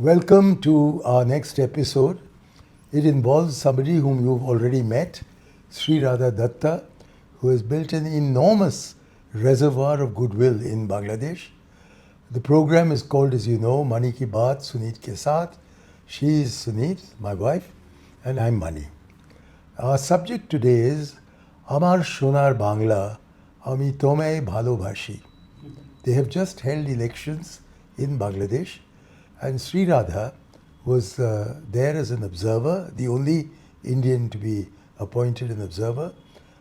Welcome to our next episode. It involves somebody whom you've already met, Sreeradha Datta, who has built an enormous reservoir of goodwill in Bangladesh. The program is called, as you know, Mani Ki Baat, Suneet Ke Saath. She is Suneet, my wife, and I'm Mani. Our subject today is Amar Sonar Bangla, Ami Tomei Bhalobhashi. They have just held elections in Bangladesh, and Sreeradha was there as an observer, the only Indian to be appointed an observer,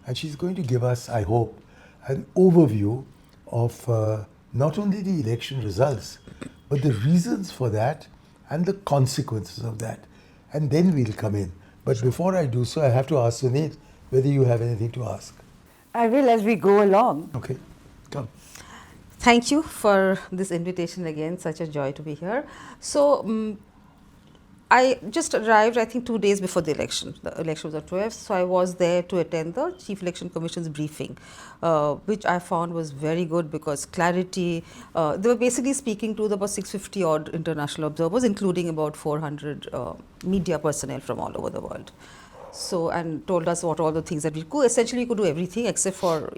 and she's going to give us, I hope, an overview of not only the election results, but the reasons for that and the consequences of that. And then we'll come in. But before I do so, I have to ask Suneet whether you have anything to ask. I will as we go along. Okay, come. Thank you for this invitation again. Such a joy to be here. So, I just arrived, I think, 2 days before the election. The election was on 12th, so I was there to attend the Chief Election Commission's briefing, which I found was very good because clarity. They were basically speaking to about 650 odd international observers, including about 400 media personnel from all over the world. So, and told us what all the things that we could. Essentially, we could do everything except for,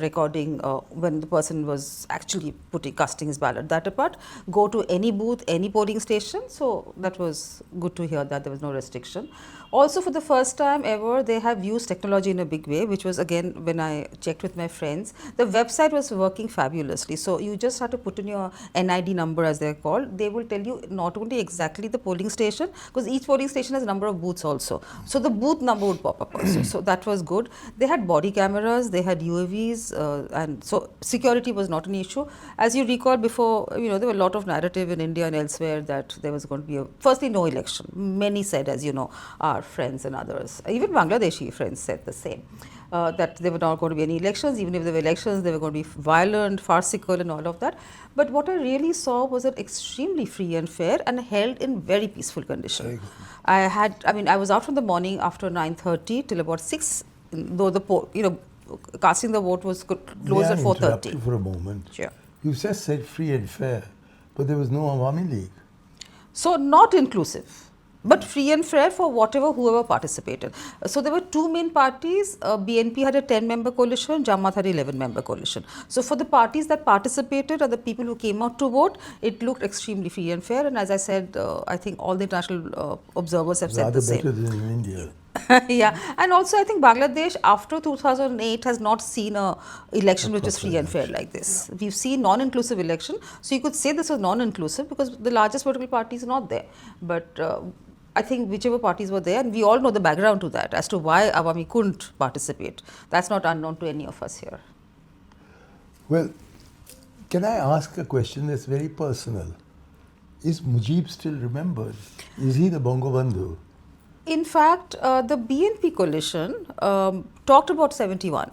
recording when the person was actually casting his ballot. That apart, go to any booth, any polling station. So, that was good to hear that there was no restriction. Also, for the first time ever, they have used technology in a big way, which was again, when I checked with my friends, the website was working fabulously. So, you just have to put in your NID number, as they're called. They will tell you not only exactly the polling station, because each polling station has a number of booths also. So, the booth number would pop up also. So, that was good. They had body cameras, they had UAVs, and so security was not an issue. As you recall before, there were a lot of narrative in India and elsewhere that there was going to be firstly no election. Many said, as you know, our friends and others, even Bangladeshi friends said the same, that there were not going to be any elections. Even if there were elections, they were going to be violent, farcical and all of that. But what I really saw was an extremely free and fair and held in very peaceful condition. I was out from the morning after 9:30 till about 6, though casting the vote was closed at 4:30. Interrupt you for a moment. Sure. You just said free and fair, but there was no Awami League. So, not inclusive, but free and fair for whoever participated. So, there were two main parties. BNP had a 10-member coalition, Jamat had an 11-member coalition. So, for the parties that participated and the people who came out to vote, it looked extremely free and fair. And as I said, I think all the international observers have said the same. Rather better than in India. Yeah, and also I think Bangladesh after 2008 has not seen a election which is free and fair like this. Yeah. We've seen non-inclusive election, so you could say this was non-inclusive because the largest political party is not there. But I think whichever parties were there, and we all know the background to that as to why Awami couldn't participate. That's not unknown to any of us here. Well, can I ask a question that's very personal? Is Mujib still remembered? Is he the Bongo Bandhu? In fact, the BNP coalition talked about 71.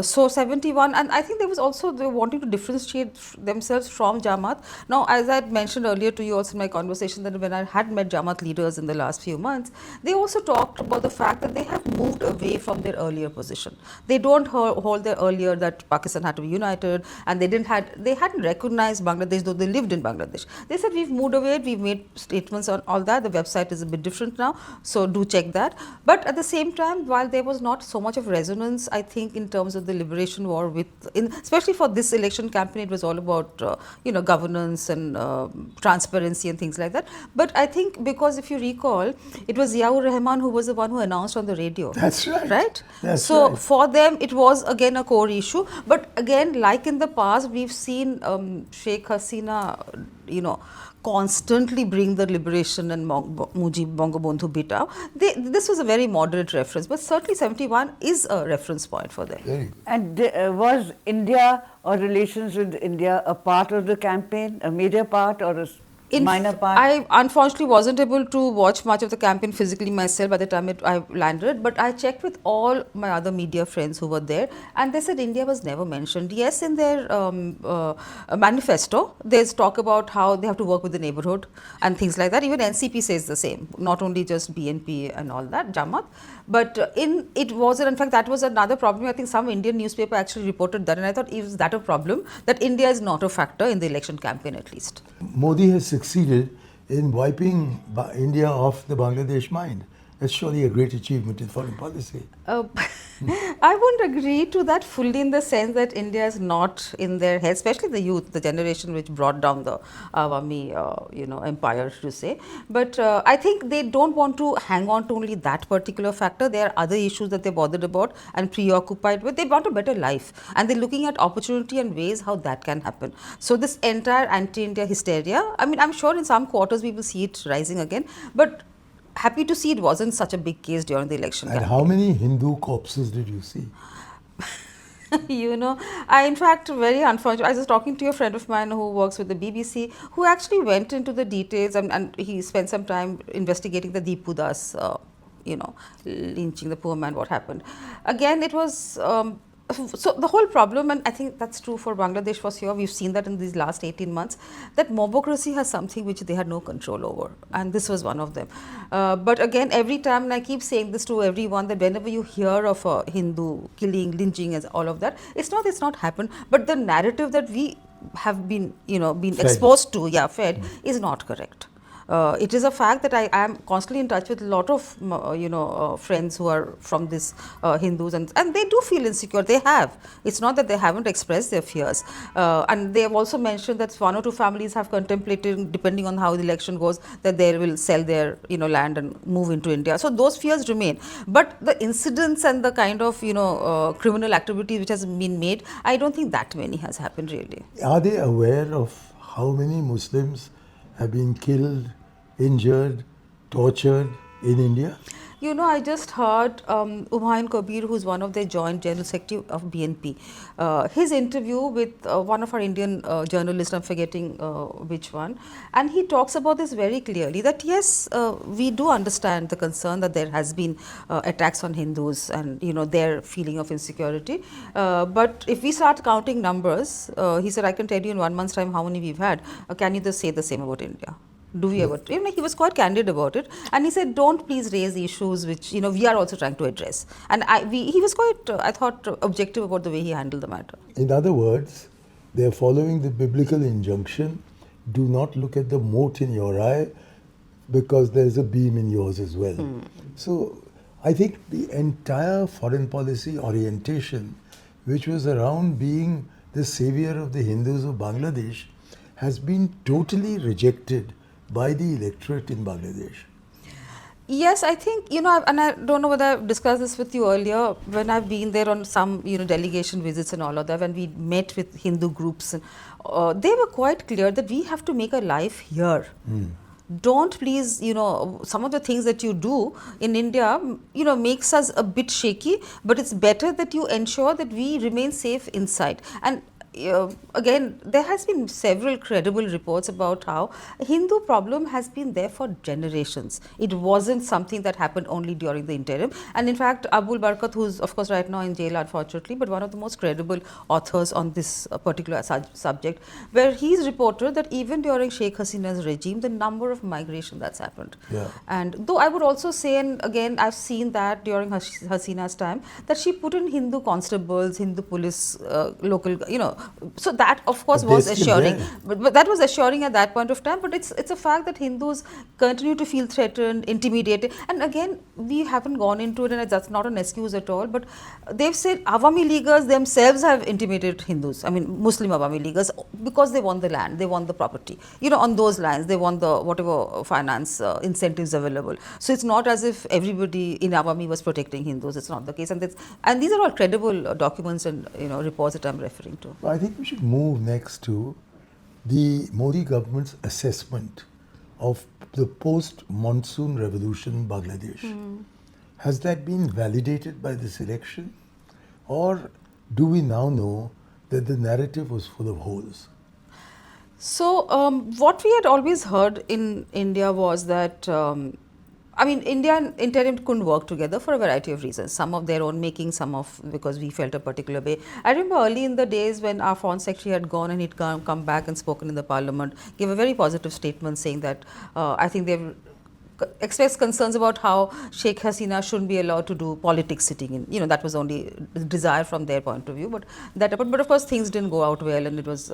So 71, and I think there was also, they were wanting to differentiate themselves from Jamat. Now, as I had mentioned earlier to you also in my conversation, that when I had met Jamat leaders in the last few months, they also talked about the fact that they have moved away from their earlier position. They don't hold their earlier that Pakistan had to be united, and they hadn't recognized Bangladesh, though they lived in Bangladesh. They said we've moved away, we've made statements on all that. The website is a bit different now, so do check that. But at the same time, while there was not so much of resonance, I think in terms of the liberation war, especially for this election campaign, it was all about governance and transparency and things like that. But I think because if you recall, it was Ziaur Rahman who was the one who announced on the radio. That's right. Right? That's so right. For them, it was again a core issue. But again, like in the past, we've seen Sheikh Hasina, constantly bring the liberation and Mujib Bongo Bandhu bit out. This was a very moderate reference, but certainly 71 is a reference point for them. Very good. And was India or relations with India a part of the campaign, a major part or a minor part? I unfortunately wasn't able to watch much of the campaign physically myself by the time I landed, but I checked with all my other media friends who were there, and they said India was never mentioned. Yes, in their manifesto, there's talk about how they have to work with the neighborhood and things like that. Even NCP says the same, not only just BNP and all that, Jamat. But it wasn't, in fact, that was another problem. I think some Indian newspaper actually reported that, and I thought, is that a problem? That India is not a factor in the election campaign at least. Modi has succeeded in wiping India off the Bangladesh mind. That's surely a great achievement in foreign policy. I wouldn't agree to that fully in the sense that India is not in their head, especially the youth, the generation which brought down the Awami, empire, to say. But I think they don't want to hang on to only that particular factor. There are other issues that they're bothered about and preoccupied with. They want a better life, and they're looking at opportunity and ways how that can happen. So this entire anti-India hysteria, I mean, I'm sure in some quarters we will see it rising again, but happy to see it wasn't such a big case during the election And campaign. how many Hindu corpses did you see? I in fact very unfortunate. I was talking to a friend of mine who works with the BBC, who actually went into the details and he spent some time investigating the Deepu Das, lynching the poor man. What happened? Again, it was. So the whole problem, and I think that's true for Bangladesh for sure, we've seen that in these last 18 months, that mobocracy has something which they had no control over, and this was one of them. But again, every time, and I keep saying this to everyone, that whenever you hear of a Hindu killing, lynching, as all of that, it's not happened, but the narrative that we have been, been Fed. exposed to, fed, is not correct. It is a fact that I am constantly in touch with a lot of friends who are from this Hindus, and they do feel insecure. They have. It's not that they haven't expressed their fears, and they have also mentioned that one or two families have contemplated, depending on how the election goes, that they will sell their land and move into India. So those fears remain. But the incidents and the kind of criminal activity which has been made, I don't think that many has happened really. Are they aware of how many Muslims have been killed, injured, tortured in India? I just heard Humayun Kabir, who's one of the joint general secretary of BNP, his interview with one of our Indian journalists, I'm forgetting which one, and he talks about this very clearly, that yes, we do understand the concern that there has been attacks on Hindus and their feeling of insecurity, but if we start counting numbers, he said, I can tell you in 1 month's time how many we've had. Can you just say the same about India? Do we ever? He was quite candid about it, and he said, "Don't please raise issues which we are also trying to address." And he was quite, I thought, objective about the way he handled the matter. In other words, they are following the biblical injunction: do not look at the mote in your eye, because there is a beam in yours as well. So, I think the entire foreign policy orientation, which was around being the savior of the Hindus of Bangladesh, has been totally rejected by the electorate in Bangladesh. Yes, I think, and I don't know whether I've discussed this with you earlier, when I've been there on some, delegation visits and all of that, when we met with Hindu groups, and, they were quite clear that we have to make a life here. Don't please, some of the things that you do in India, makes us a bit shaky, but it's better that you ensure that we remain safe inside. And again, there has been several credible reports about how Hindu problem has been there for generations. It wasn't something that happened only during the interim. And in fact, Abul Barkat, who's of course right now in jail unfortunately, but one of the most credible authors on this particular subject, where he's reported that even during Sheikh Hasina's regime, the number of migration that's happened. Yeah. And though I would also say, and again, I've seen that during Hasina's time, that she put in Hindu constables, Hindu police, local, so that of course But was they're still assuring, there. but that was assuring at that point of time. But it's a fact that Hindus continue to feel threatened, intimidated, and again we haven't gone into it, and that's not an excuse at all. But they've said Awami Leaguers themselves have intimidated Hindus. I mean Muslim Awami Leaguers, because they want the land, they want the property. On those lines they want the whatever finance incentives available. So it's not as if everybody in Awami was protecting Hindus. It's not the case, and these are all credible documents and reports that I'm referring to. I think we should move next to the Modi government's assessment of the post-monsoon revolution in Bangladesh. Has that been validated by this election? Or do we now know that the narrative was full of holes? So, what we had always heard in India was that India and interim couldn't work together for a variety of reasons. Some of their own making, some of because we felt a particular way. I remember early in the days when our foreign secretary had gone and he'd come back and spoken in the parliament, gave a very positive statement saying that I think they've expressed concerns about how Sheikh Hasina shouldn't be allowed to do politics sitting in. That was only desire from their point of view. But of course things didn't go out well, and it was.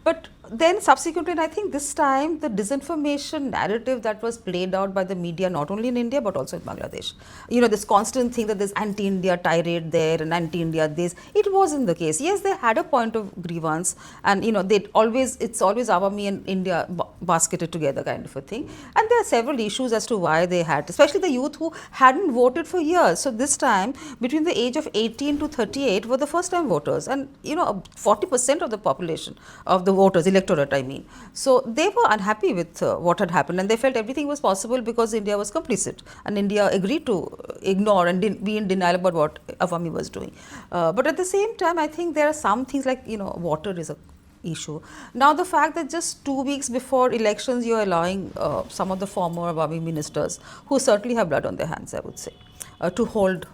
But then subsequently, and I think this time the disinformation narrative that was played out by the media, not only in India but also in Bangladesh, this constant thing that there's anti-India tirade there and anti-India this, it wasn't the case. Yes, they had a point of grievance, and it's always Awami and India basketed together kind of a thing. And there are several issues as to why they had, especially the youth who hadn't voted for years. So this time, between the age of 18 to 38 were the first time voters, and 40% of the population of the voters, electorate I mean. So they were unhappy with what had happened, and they felt everything was possible because India was complicit, and India agreed to ignore and be in denial about what Awami was doing. But at the same time, I think there are some things like, water is a issue. Now the fact that just 2 weeks before elections you are allowing some of the former Awami ministers, who certainly have blood on their hands, I would say, to hold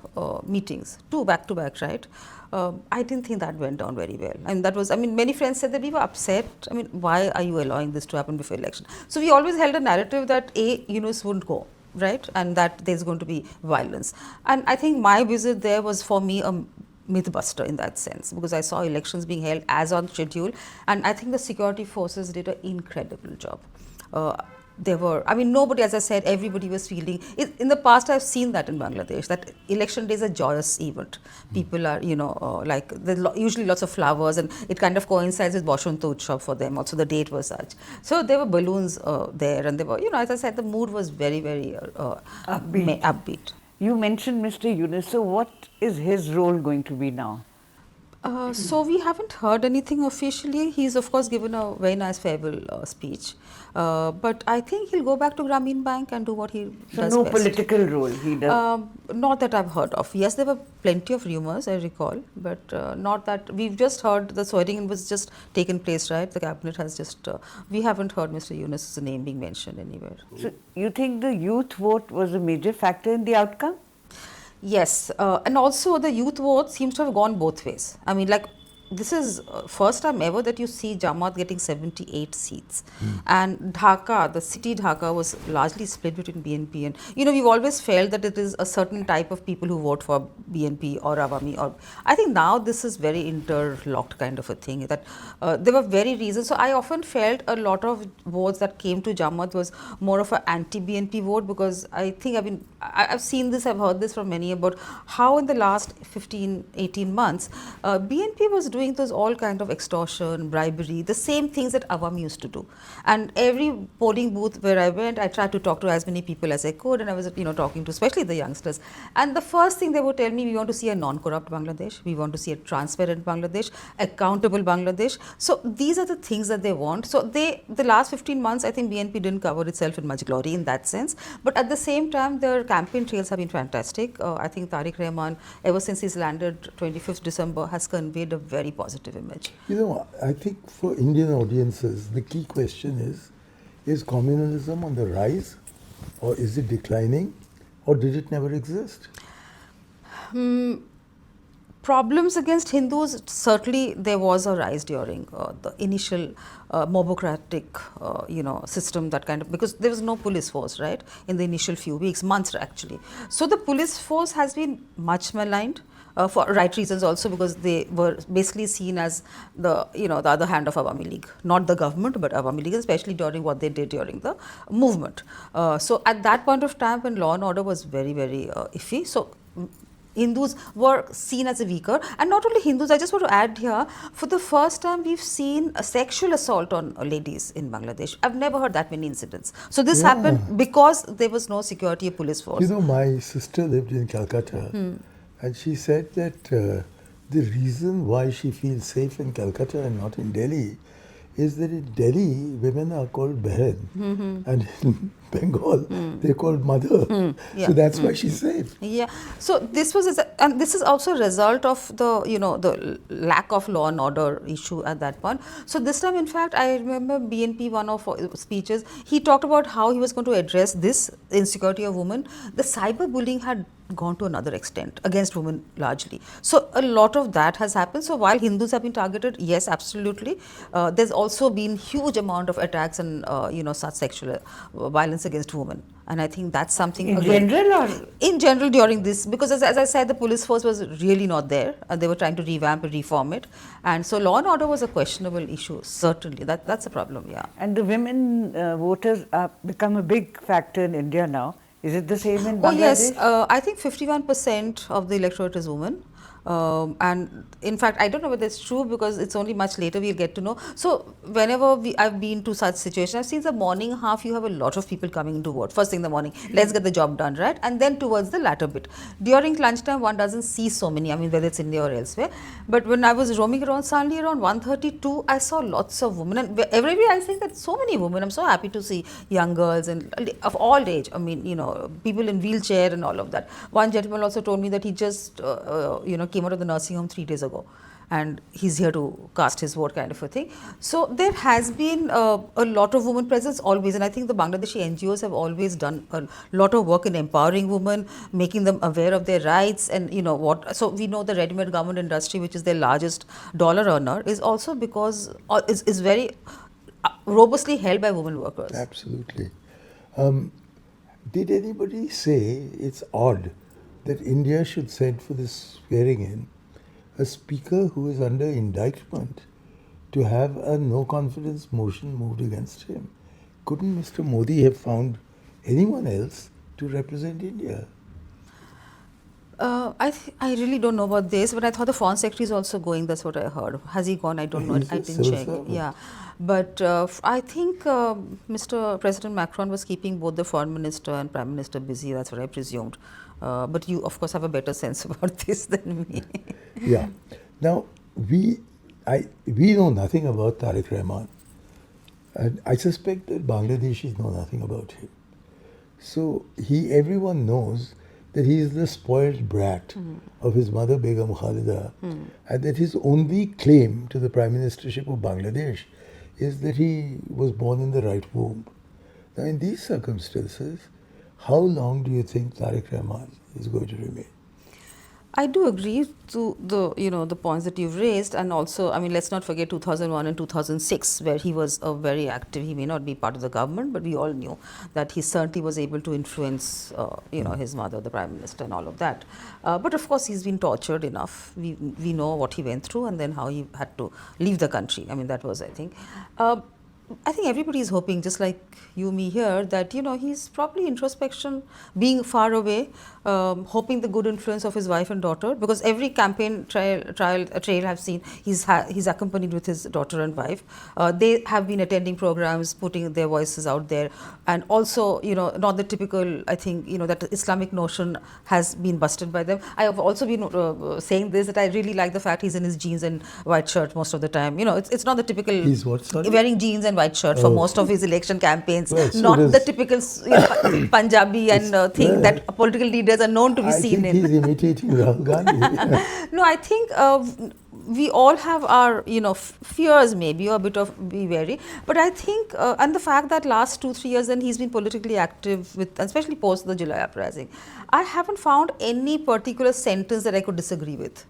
meetings, two back to back, right? I didn't think that went down very well. And that was, many friends said that we were upset. Why are you allowing this to happen before election? So we always held a narrative that Yunus wouldn't go, right? And that there's going to be violence. And I think my visit there was for me a mythbuster in that sense, because I saw elections being held as on schedule, and I think the security forces did an incredible job. There were, nobody, as I said, everybody was feeling, in the past I've seen that in Bangladesh, that election day is a joyous event. People are, there's usually lots of flowers, and it kind of coincides with Bashanta Utsav for them, also the date was such. So there were balloons there, and there were, as I said, the mood was very, very upbeat. You mentioned Mr. Yunus, so what is his role going to be now? So we haven't heard anything officially. He's of course given a very nice farewell speech, but I think he'll go back to Grameen Bank and do what he does no best. Political role he does? Not that I've heard of. Yes, there were plenty of rumors, I recall, but not that. We've just heard the swearing was just taken place, right? The cabinet has just, we haven't heard Mr. Yunus' name being mentioned anywhere. So you think the youth vote was a major factor in the outcome? Yes, and also the youth vote seems to have gone both ways. This is first time ever that you see Jamat getting 78 seats. And Dhaka, the city Dhaka, was largely split between BNP and, we've always felt that it is a certain type of people who vote for BNP or Awami. Or I think now this is very interlocked kind of a thing, that there were very reasons. So I often felt a lot of votes that came to Jamat was more of an anti-BNP vote, because I think, I've seen this, I've heard this from many about how in the last 15, 18 months, BNP was doing those all kind of extortion, bribery, the same things that Awam used to do. And every polling booth where I went, I tried to talk to as many people as I could, and I was, talking to especially the youngsters. And the first thing they would tell me, we want to see a non-corrupt Bangladesh, we want to see a transparent Bangladesh, accountable Bangladesh. So these are the things that they want. So the last 15 months, I think BNP didn't cover itself in much glory in that sense. But at the same time, their campaign trails have been fantastic. I think Tariq Rahman, ever since he's landed 25th December, has conveyed a very positive image. I think for Indian audiences, the key question is communalism on the rise, or is it declining, or did it never exist? Problems against Hindus, certainly there was a rise during the initial mobocratic, system, that kind of, because there was no police force, right, in the initial few weeks, months actually. So the police force has been much maligned. For right reasons also, because they were basically seen as the other hand of Awami League, not the government but Awami League, especially during what they did during the movement. So at that point of time, when law and order was very, very iffy, so Hindus were seen as a weaker. And not only Hindus, I just want to add here, for the first time we've seen a sexual assault on ladies in Bangladesh. I've never heard that many incidents. So this happened because there was no security or police force. My sister lived in Calcutta. And she said that the reason why she feels safe in Calcutta and not in Delhi is that in Delhi, women are called Behan. And in Bengal, they're called mother. So that's why she's safe. Yeah. So this was, and this is also a result of the, the lack of law and order issue at that point. So this time, in fact, I remember BNP, one of speeches, he talked about how he was going to address this insecurity of women. The cyberbullying had gone to another extent against women largely. So a lot of that has happened. So while Hindus have been targeted, yes, absolutely. There's also been huge amount of attacks and, such sexual violence violence against women. And I think that's something In again, general or? in general during this, because as I said, the police force was really not there. They were trying to revamp and reform it, and so law and order was a questionable issue. Certainly, that's a problem. Yeah. And the women voters become a big factor in India now. Is it the same in Oh yes, Bangladesh? I think 51% of the electorate is women. And in fact, I don't know whether it's true because it's only much later we'll get to know. So whenever I've been to such situations, I've seen the morning half, you have a lot of people coming to vote. First thing in the morning, let's get the job done, right? And then towards the latter bit. During lunchtime, one doesn't see so many, I mean, whether it's India or elsewhere. But when I was roaming around, suddenly around 1:32, I saw lots of women. And everywhere I think that so many women. I'm so happy to see young girls and of all age. I mean, people in wheelchair and all of that. One gentleman also told me that he just, came out of the nursing home 3 days ago, and he's here to cast his vote, kind of a thing. So there has been a lot of women presence always, and I think the Bangladeshi NGOs have always done a lot of work in empowering women, making them aware of their rights, and what. So we know the ready-made garment industry, which is their largest dollar earner, is also because is very robustly held by women workers. Absolutely. Did anybody say it's odd that India should send for this swearing in a speaker who is under indictment to have a no confidence motion moved against him? Couldn't Mr. Modi have found anyone else to represent India? I really don't know about this, but I thought the foreign secretary is also going. That's what I heard. Has he gone? I don't know. I didn't check. Yeah, but I think Mr. President Macron was keeping both the foreign minister and prime minister busy. That's what I presumed. But you, of course, have a better sense about this than me. Yeah. Now we know nothing about Tariq Rahman, and I suspect that Bangladeshis know nothing about him. So everyone knows that he is the spoiled brat of his mother Begum Khalida, and that his only claim to the prime ministership of Bangladesh is that he was born in the right womb. Now, in these circumstances, how long do you think Tariq Rahman is going to remain? I do agree to the points that you've raised, and also, I mean, let's not forget 2001 and 2006, where he was very active. He may not be part of the government, but we all knew that he certainly was able to influence, his mother, the prime minister, and all of that. But of course, he's been tortured enough. We know what he went through, and then how he had to leave the country. I mean, that was, I think. I think everybody is hoping, just like you, me here, that he's probably introspection, being far away, hoping the good influence of his wife and daughter, because every campaign trail I've seen, he's accompanied with his daughter and wife. They have been attending programs, putting their voices out there, and also not the typical, I think that Islamic notion has been busted by them. I have also been saying this, that I really like the fact he's in his jeans and white shirt most of the time. It's not the typical. He's what, sorry? Wearing jeans and white shirt for most of his election campaigns, well, so not the typical Punjabi and thing that political leaders are known to be seen in. He's imitating Rahul Gandhi. No, I think we all have our fears, maybe, or a bit of be wary. But I think, and the fact that last 2-3 years, then he's been politically active with, especially post the July uprising, I haven't found any particular sentence that I could disagree with.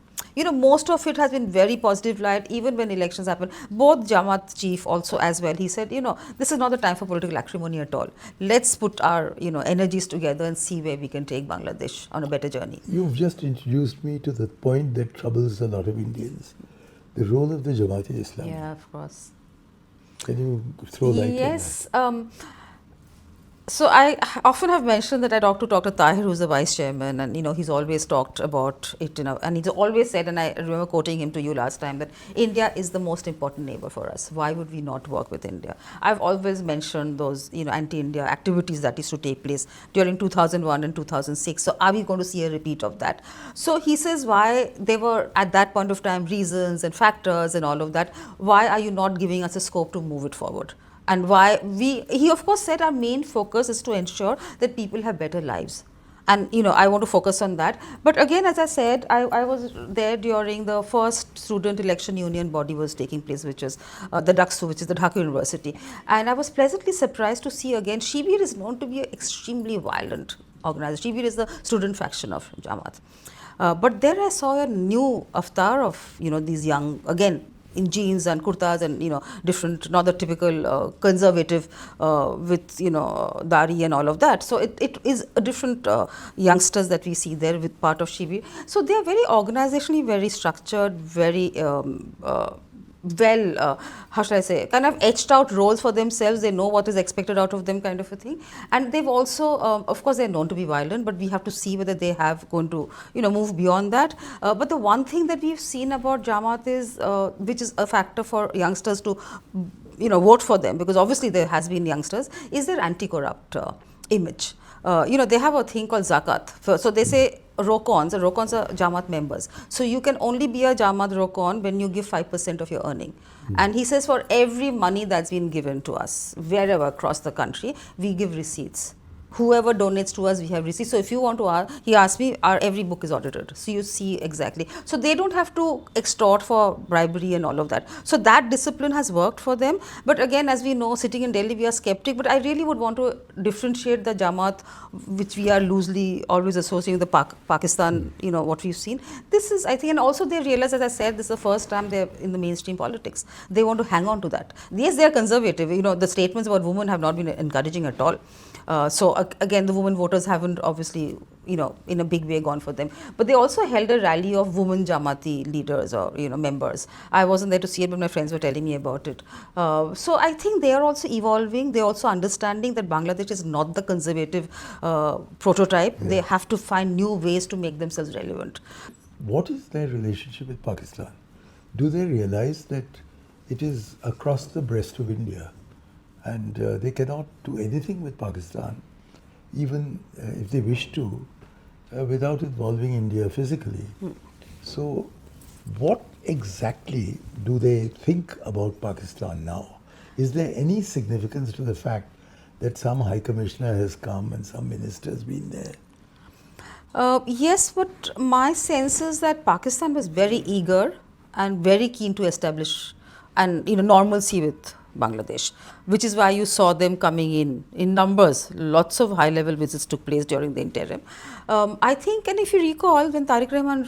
Most of it has been very positive light, even when elections happen. Both Jamat chief also as well, he said, this is not the time for political acrimony at all. Let's put our, energies together and see where we can take Bangladesh on a better journey. You've just introduced me to the point that troubles a lot of Indians, the role of the Jamaat-e-Islami. Yeah, of course. Can you throw light on that? Yes. So I often have mentioned that I talked to Dr. Tahir, who's the vice chairman, and he's always talked about it, and he's always said, and I remember quoting him to you last time, that India is the most important neighbor for us. Why would we not work with India? I've always mentioned those anti-India activities that used to take place during 2001 and 2006. So are we going to see a repeat of that? So he says, why they were at that point of time reasons and factors and all of that. Why are you not giving us a scope to move it forward? And why he of course said our main focus is to ensure that people have better lives. And I want to focus on that. But again, as I said, I was there during the first student election union body was taking place, which is the Daksu, which is the Dhaka University. And I was pleasantly surprised to see again, Shibir is known to be an extremely violent organization. Shibir is the student faction of Jamat. But there I saw a new avatar of, these young, again, in jeans and kurtas and different, not the typical conservative with dari and all of that. So it is a different youngsters that we see there with part of Shibi. So they are very organizationally very structured, very how shall I say, kind of etched out roles for themselves. They know what is expected out of them, kind of a thing. And they've also, of course, they're known to be violent, but we have to see whether they have going to, move beyond that. But the one thing that we've seen about Jamat is, which is a factor for youngsters to, vote for them, because obviously there has been youngsters, is their anti-corrupt image. They have a thing called zakat. So they say Rokons are Jamat members. So you can only be a Jamat Rokon when you give 5% of your earning. And he says for every money that's been given to us, wherever across the country, we give receipts. Whoever donates to us, we have receipts. So if you want to ask, he asked me, every book is audited. So you see exactly. So they don't have to extort for bribery and all of that. So that discipline has worked for them. But again, as we know, sitting in Delhi, we are skeptic. But I really would want to differentiate the Jamaat, which we are loosely always associating with the Pakistan, what we've seen. This is, I think, and also they realize, as I said, this is the first time they're in the mainstream politics. They want to hang on to that. Yes, they are conservative. The statements about women have not been encouraging at all. So again, the women voters haven't obviously, in a big way gone for them. But they also held a rally of women Jamati leaders or, members. I wasn't there to see it, but my friends were telling me about it. So I think they are also evolving. They're also understanding that Bangladesh is not the conservative prototype. Yeah. They have to find new ways to make themselves relevant. What is their relationship with Pakistan? Do they realize that it is across the breast of India? And they cannot do anything with Pakistan, even if they wish to, without involving India physically. So what exactly do they think about Pakistan now? Is there any significance to the fact that some High Commissioner has come and some minister has been there? Yes, but my sense is that Pakistan was very eager and very keen to establish normalcy with Bangladesh, which is why you saw them coming in numbers. Lots of high-level visits took place during the interim. I think, and if you recall, when Tariq Rahman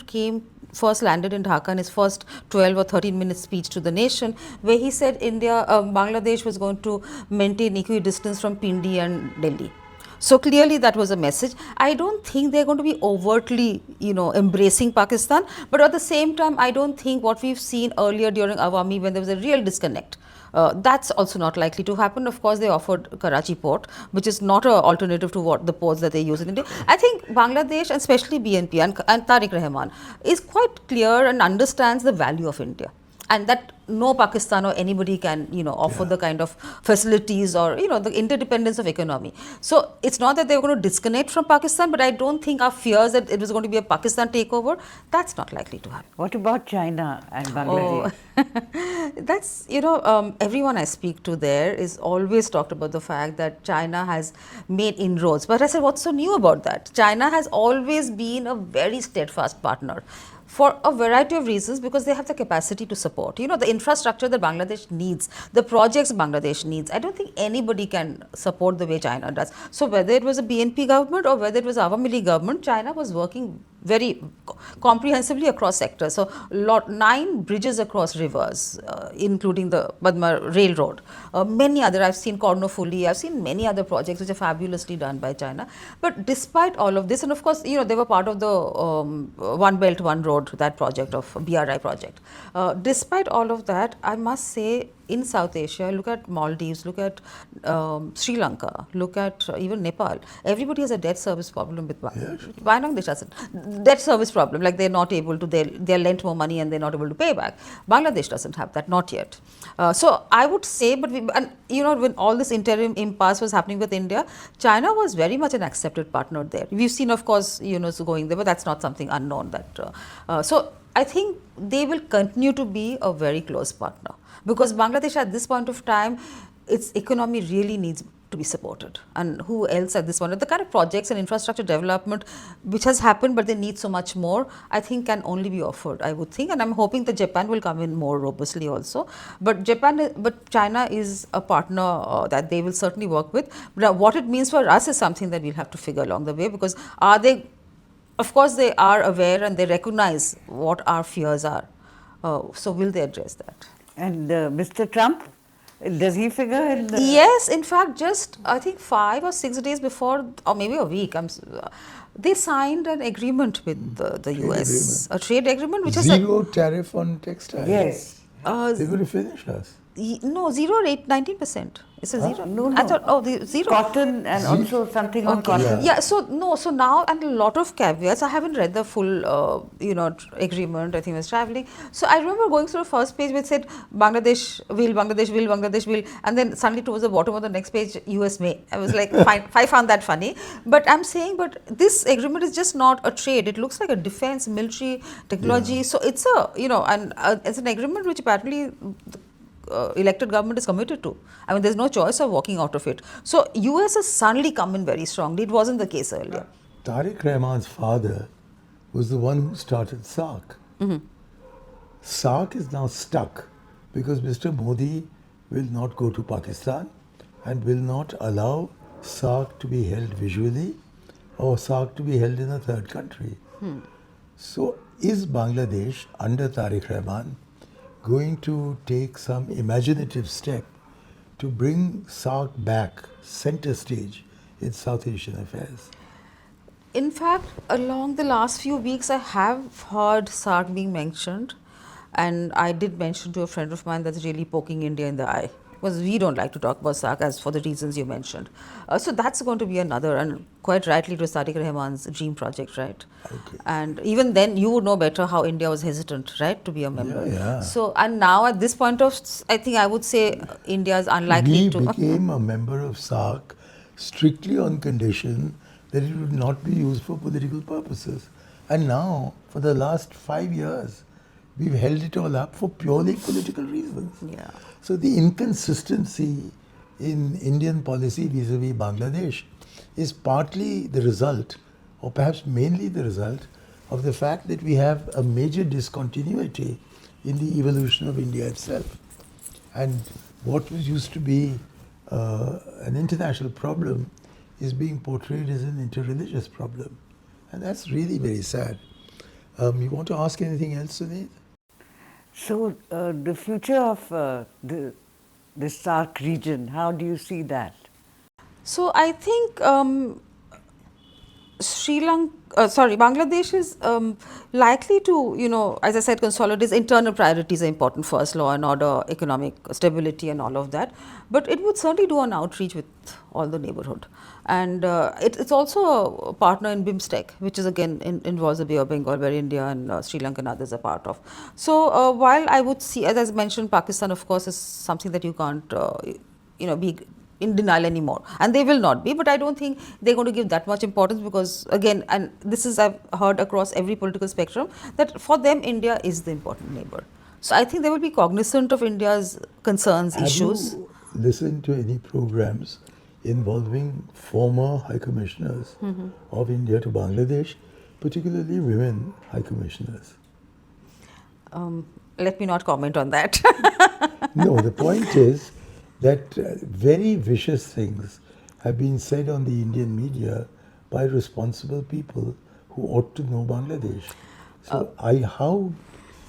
first landed in Dhaka in his first 12 or 13-minute speech to the nation, where he said Bangladesh was going to maintain equidistance from Pindi and Delhi. So clearly that was a message. I don't think they're going to be overtly, embracing Pakistan, but at the same time, I don't think what we've seen earlier during Awami, when there was a real disconnect, that's also not likely to happen. Of course, they offered Karachi port, which is not an alternative to what the ports that they use in India. I think Bangladesh, and especially BNP and Tariq Rahman, is quite clear and understands the value of India. And that no Pakistan or anybody can, offer the kind of facilities or, the interdependence of economy. So it's not that they're going to disconnect from Pakistan, but I don't think our fears that it was going to be a Pakistan takeover, that's not likely to happen. What about China and Bangladesh? Oh, that's, everyone I speak to there is always talked about the fact that China has made inroads. But I said, what's so new about that? China has always been a very steadfast partner, for a variety of reasons, because they have the capacity to support. The infrastructure that Bangladesh needs, the projects Bangladesh needs, I don't think anybody can support the way China does. So whether it was a BNP government or whether it was Awami League government, China was working very comprehensively across sectors. So 9 bridges across rivers, including the Badma Railroad. Many other, I've seen Kornofuli, I've seen many other projects which are fabulously done by China. But despite all of this, and of course, they were part of the One Belt, One Road, that project of BRI project. Despite all of that, I must say, in South Asia, look at Maldives, look at Sri Lanka, look at even Nepal. Everybody has a debt service problem with Bangladesh. Bangladesh doesn't. Debt service problem, like they're not able to, they're lent more money and they're not able to pay back. Bangladesh doesn't have that, not yet. So I would say, but when all this interim impasse was happening with India, China was very much an accepted partner there. We've seen, of course, going there, but that's not something unknown. So I think they will continue to be a very close partner, because Bangladesh at this point of time, its economy really needs to be supported. And who else at this point? The kind of projects and infrastructure development which has happened, but they need so much more, I think can only be offered, I would think. And I'm hoping that Japan will come in more robustly also. But China is a partner that they will certainly work with. But what it means for us is something that we'll have to figure along the way, because of course they are aware and they recognize what our fears are. So will they address that? And Mr. Trump, does he figure in the... Yes, in fact, just I think 5 or 6 days before, or maybe a week, they signed an agreement with the US, a trade agreement, which is Zero tariff on textiles. Yes. They're going to finish us. no 19%. It's a zero. No, I no. thought the zero. Cotton and also something on Okay. cotton. Yeah. So no. So now and a lot of caveats. I haven't read the full, agreement. I think I was traveling. So I remember going through the first page which said Bangladesh will, Bangladesh will, and then suddenly towards the bottom of the next page, US may. I was like, fine. I found that funny. But I'm saying, but this agreement is just not a trade. It looks like a defense, military, technology. Yeah. So it's a and it's an agreement which apparently elected government is committed to. I mean, there's no choice of walking out of it. So, US has suddenly come in very strongly. It wasn't the case earlier. Tariq Rahman's father was the one who started SARC. SARC is now stuck because Mr. Modi will not go to Pakistan and will not allow SARC to be held visually or SARC to be held in a third country. So, is Bangladesh under Tariq Rahman going to take some imaginative step to bring SARC back center stage in South Asian affairs? In fact, along the last few weeks, I have heard SARC being mentioned, and I did mention to a friend of mine that's really poking India in the eye, because we don't like to talk about SARC as for the reasons you mentioned. So that's going to be another, and quite rightly, it was Tariq Rahman's dream project, right? Okay. And even then, you would know better how India was hesitant, right, to be a member. Yeah. So, and now at this point of, I think I would say India is unlikely to. We became a member of SARC strictly on condition that it would not be used for political purposes. And now, for the last 5 years, we've held it all up for purely political reasons. Yeah. So the inconsistency in Indian policy vis-a-vis Bangladesh is partly the result, or perhaps mainly the result, of the fact that we have a major discontinuity in the evolution of India itself. And what was used to be an international problem is being portrayed as an interreligious problem. And that's really very sad. You want to ask anything else, Suneet? So, the future of the SARC region, how do you see that? So, I think Bangladesh is likely to, as I said, consolidate. Internal priorities are important first, law and order, economic stability and all of that. But it would certainly do an outreach with all the neighborhood. And it's also a partner in BIMSTEC, which is again involves the Bay of Bengal, where India and Sri Lanka and others are part of. So while I would see, as I mentioned, Pakistan, of course, is something that you can't, be in denial anymore, and they will not be, but I don't think they're going to give that much importance, because again, and this is I've heard across every political spectrum, that for them India is the important neighbor. So I think they will be cognizant of India's concerns, issues. Have you listened to any programs involving former High Commissioners of India to Bangladesh, particularly women High Commissioners? Let me not comment on that. No, the point is that very vicious things have been said on the Indian media by responsible people who ought to know Bangladesh. So how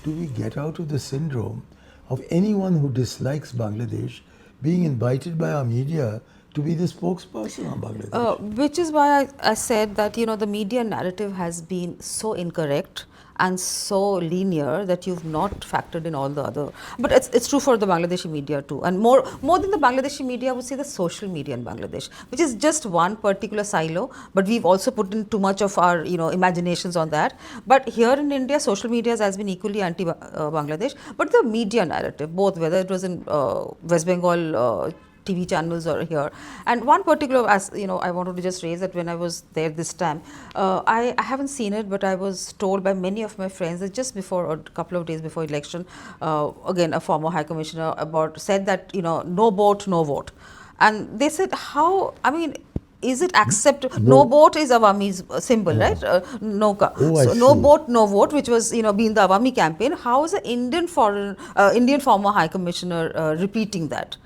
do we get out of the syndrome of anyone who dislikes Bangladesh being invited by our media to be the spokesperson on Bangladesh? Which is why I said that, the media narrative has been so incorrect and so linear that you've not factored in all the other. But it's true for the Bangladeshi media too. And more than the Bangladeshi media, I would say the social media in Bangladesh, which is just one particular silo, but we've also put in too much of our, imaginations on that. But here in India, social media has been equally anti-Bangladesh, but the media narrative, both whether it was in West Bengal TV channels or here. And one particular, I wanted to just raise that when I was there this time, I haven't seen it, but I was told by many of my friends that just before, or a couple of days before election, again, a former High Commissioner said that, no boat, no vote. And they said, is it acceptable? No boat is Awami's symbol, right? Noka. So no boat, no vote, which was, being the Awami campaign. How is an Indian former High Commissioner repeating that?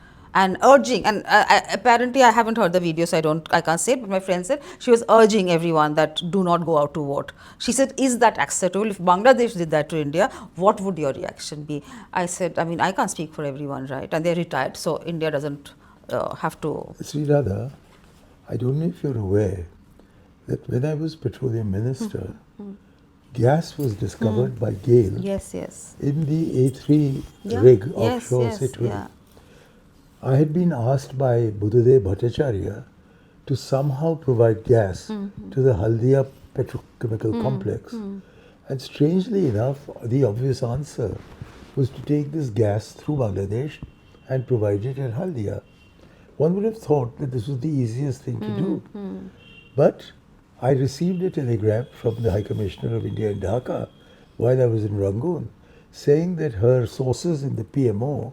and urging, and apparently I haven't heard the video, so I can't say it, but my friend said she was urging everyone that do not go out to vote. She said, is that acceptable? If Bangladesh did that to India, what would your reaction be? I said, I mean, I can't speak for everyone, right? And they're retired, so India doesn't have to. Sreeradha, I don't know if you're aware that when I was petroleum minister, gas was discovered by GAIL Yes, yes. in the A3 Yeah. rig Yes, offshore yes, Sitwe. yeah. I had been asked by Buddhadev Bhattacharya to somehow provide gas to the Haldia petrochemical complex. And strangely enough, the obvious answer was to take this gas through Bangladesh and provide it at Haldia. One would have thought that this was the easiest thing to do. But I received a telegram from the High Commissioner of India in Dhaka while I was in Rangoon, saying that her sources in the PMO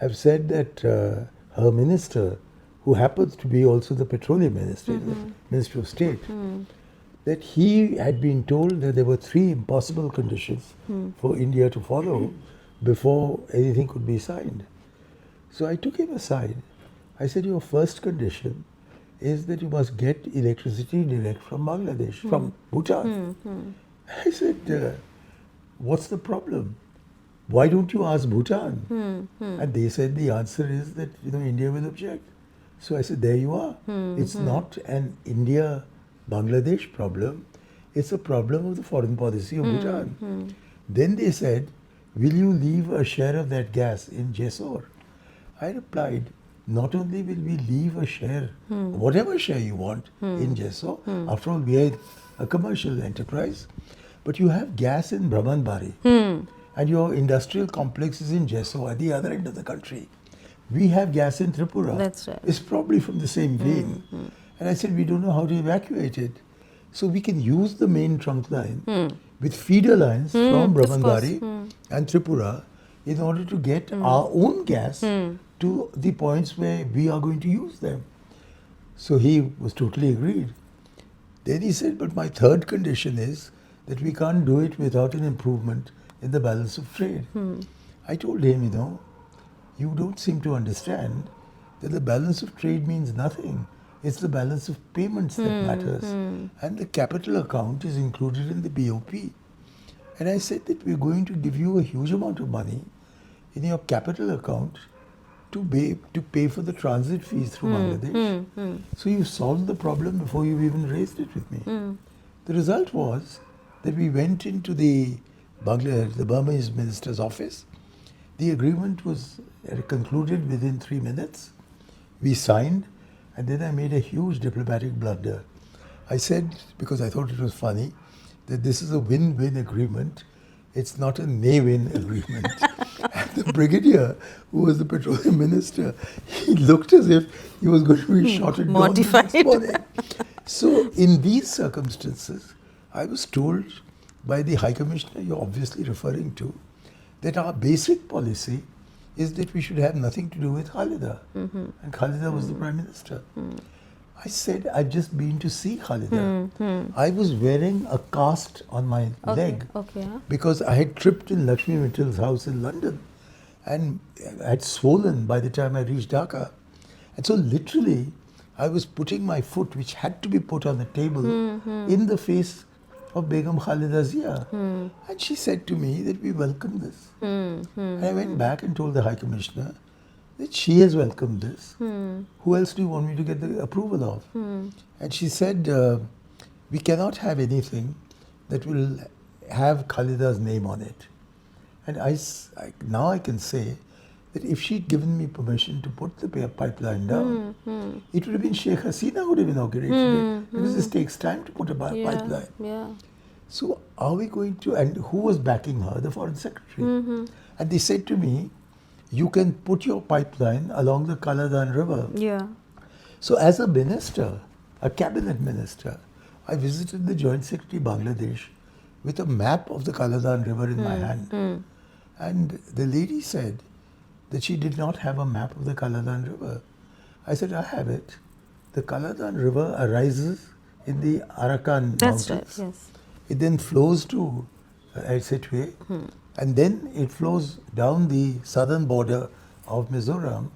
have said that her minister, who happens to be also the petroleum minister, the Minister of State, that he had been told that there were 3 impossible conditions for India to follow before anything could be signed. So I took him aside. I said, your first condition is that you must get electricity direct from Bangladesh, from Bhutan. I said, what's the problem? Why don't you ask Bhutan? And they said the answer is that India will object. So I said, there you are. It's not an India-Bangladesh problem. It's a problem of the foreign policy of Bhutan. Then they said, will you leave a share of that gas in Jessore? I replied, not only will we leave a share, whatever share you want in Jessore, after all we are a commercial enterprise, but you have gas in Brahmanbari and your industrial complex is in Jessore at the other end of the country. We have gas in Tripura. That's right. It's probably from the same vein. And I said, we don't know how to evacuate it. So we can use the main trunk line with feeder lines from Brahmanbari and Tripura in order to get our own gas to the points where we are going to use them. So he was totally agreed. Then he said, but my third condition is that we can't do it without an improvement in the balance of trade. I told him, you don't seem to understand that the balance of trade means nothing. It's the balance of payments that matters. And the capital account is included in the BOP. And I said that we're going to give you a huge amount of money in your capital account to pay for the transit fees through Bangladesh. So you solved the problem before you even raised it with me. The result was that we went into the Burmese minister's office. The agreement was concluded within 3 minutes. We signed, and then I made a huge diplomatic blunder. I said, because I thought it was funny, that this is a win-win agreement. It's not a nay-win agreement. And the brigadier, who was the petroleum minister, he looked as if he was going to be shot at dawn the next morning. So in these circumstances, I was told by the High Commissioner you're obviously referring to, that our basic policy is that we should have nothing to do with Khalida. And Khalida was the Prime Minister. I said, I've just been to see Khalida. I was wearing a cast on my leg because I had tripped in Lakshmi Mittal's house in London and I had swollen by the time I reached Dhaka. And so literally, I was putting my foot, which had to be put on the table, in the face of Begum Khalida Zia. And she said to me that we welcome this. And I went back and told the High Commissioner that she has welcomed this. Who else do you want me to get the approval of? And she said, we cannot have anything that will have Khalida's name on it. And now I can say that if she'd given me permission to put the pipeline down, it would have been Sheikh Hasina who would have inaugurated it, because this takes time to put a pipeline. So are we going to, and who was backing her? The Foreign Secretary. And they said to me, you can put your pipeline along the Kaladan River. So as a minister, a cabinet minister, I visited the Joint Secretary Bangladesh with a map of the Kaladan River in my hand. And the lady said that she did not have a map of the Kaladan River. I said, I have it. The Kaladan River arises in the Arakan Mountains. That's right, yes. It then flows to Sitwe, and then it flows down the southern border of Mizoram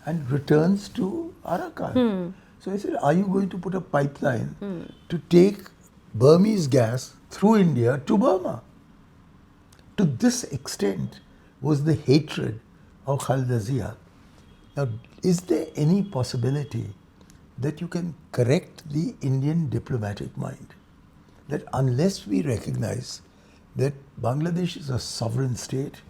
and returns to Arakan. So I said, are you going to put a pipeline to take Burmese gas through India to Burma? To this extent was the hatred of Khalida Zia. Now, is there any possibility that you can correct the Indian diplomatic mind? That unless we recognize that Bangladesh is a sovereign state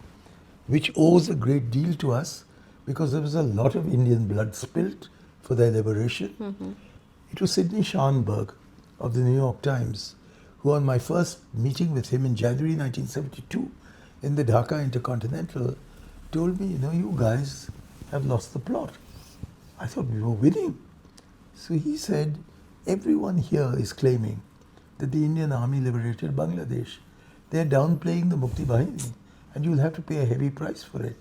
which owes a great deal to us because there was a lot of Indian blood spilt for their liberation. It was Sidney Schanberg of the New York Times who, on my first meeting with him in January 1972 in the Dhaka Intercontinental, told me, you guys have lost the plot. I thought we were winning. So he said, everyone here is claiming that the Indian army liberated Bangladesh. They are downplaying the Mukti Bahini, and you'll have to pay a heavy price for it.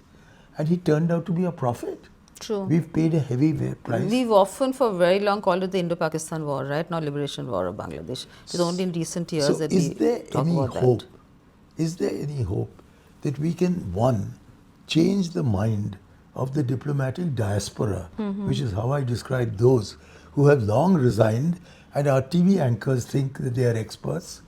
And he turned out to be a prophet. True. We've paid a heavy price. We've often for very long called it the Indo-Pakistan war, right? Not liberation war of Bangladesh. It's only in recent years that we talk about that. Is there any hope that we can, one, change the mind of the diplomatic diaspora, which is how I describe those who have long resigned and our TV anchors think that they are experts?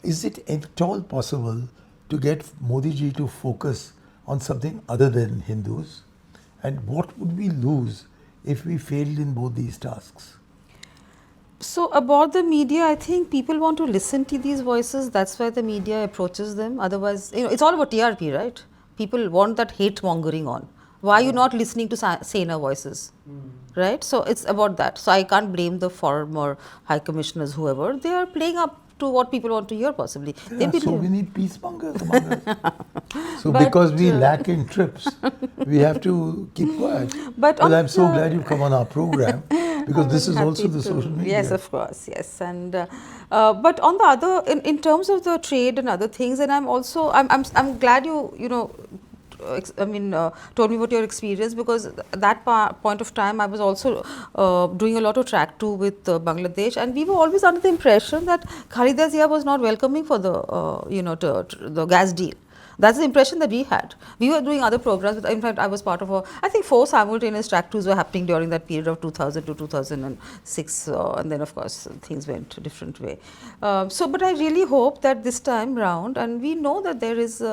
Is it at all possible to get Modi ji to focus on something other than Hindus? And what would we lose if we failed in both these tasks? So about the media, I think people want to listen to these voices. That's why the media approaches them. Otherwise, it's all about TRP, right? People want that hate mongering on. Why are you not listening to saner voices? Right? So it's about that. So I can't blame the foreign or high commissioners, whoever. They are playing up to what people want to hear, possibly. There are so many peacemongers among us. So because we lack in trips, we have to keep quiet. But well, I'm so glad you've come on our program because this is also the social media. Yes, of course, yes. And but on the other, in terms of the trade and other things, and I'm also I'm glad you told me about your experience, because at that point of time I was also doing a lot of track too with Bangladesh, and we were always under the impression that Khalida Zia was not welcoming for the the gas deal. That's the impression that we had. We were doing other programs. But in fact, I was part of I think 4 simultaneous track tours were happening during that period of 2000 to 2006. And then, of course, things went a different way. But I really hope that this time round, and we know that there is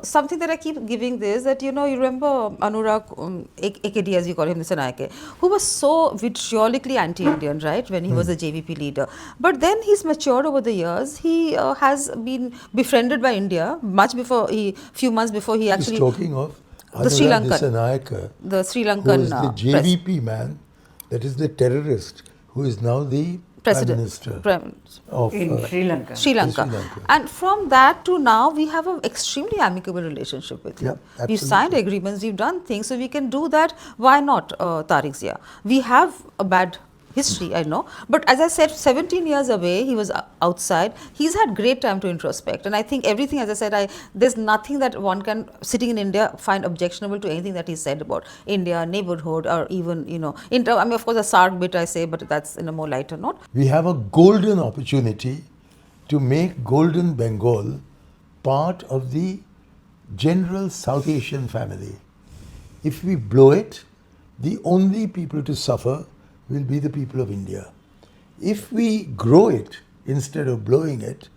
something that I keep giving this, that, you remember Anurag AKD, as you call him, Nisanaike, who was so vitriolically anti-Indian, right, when he was the JVP leader. But then he's matured over the years. He has been befriended by India much before few months before he actually... He's talking of the Sri Lankan, the Sri Lankan, who is the JVP man, that is the terrorist, who is now the Prime Minister of Sri Lanka. Sri Lanka. And from that to now, we have an extremely amicable relationship with him. Yeah, we've signed agreements, we've done things, so we can do that. Why not, Tariq Zia? We have a bad history, I know, but as I said, 17 years away, he was outside. He's had great time to introspect, and I think everything, as I said, there's nothing that one can, sitting in India, find objectionable to anything that he said about India, neighborhood, or even, of course, a SARC bit I say, but that's in a more lighter note. We have a golden opportunity to make Golden Bengal part of the general South Asian family. If we blow it, the only people to suffer will be the people of India. If we grow it instead of blowing it,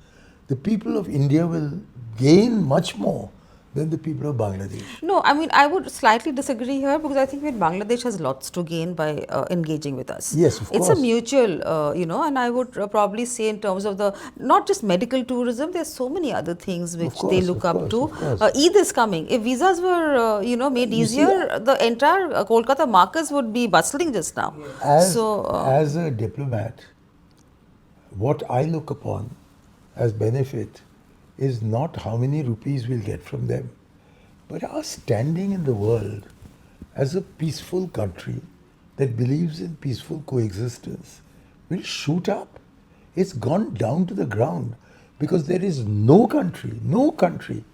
the people of India will gain much more than the people of Bangladesh. No, I mean, I would slightly disagree here, because I think Bangladesh has lots to gain by engaging with us. Yes, of course. It's a mutual, and I would probably say in terms of not just medical tourism, there's so many other things which they look up to. Eid is coming. If visas were, made easier, the entire Kolkata markets would be bustling just now. As a diplomat, what I look upon as benefit is not how many rupees we'll get from them, but our standing in the world as a peaceful country that believes in peaceful coexistence will shoot up. It's gone down to the ground because there is no country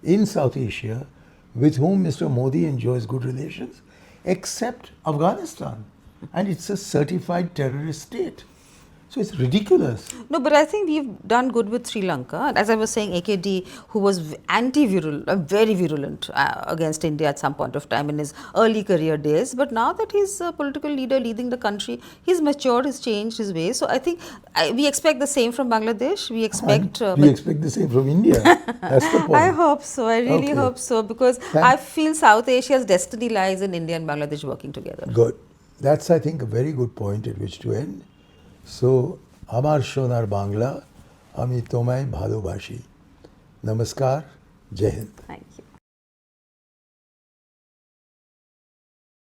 in South Asia with whom Mr. Modi enjoys good relations except Afghanistan, and it's a certified terrorist state. So it's ridiculous. No, but I think we've done good with Sri Lanka. As I was saying, AKD, who was anti-virulent, very virulent against India at some point of time in his early career days. But now that he's a political leader leading the country, he's matured, he's changed his ways. So I think we expect the same from Bangladesh. We expect... We expect the same from India. That's the point. I hope so. I really Okay. hope so. Because I feel South Asia's destiny lies in India and Bangladesh working together. Good. That's, I think, a very good point at which to end. So, Amar Sonar Bangla, Ami Tomai Bhalobashi. Namaskar, Jai Hind. Thank you.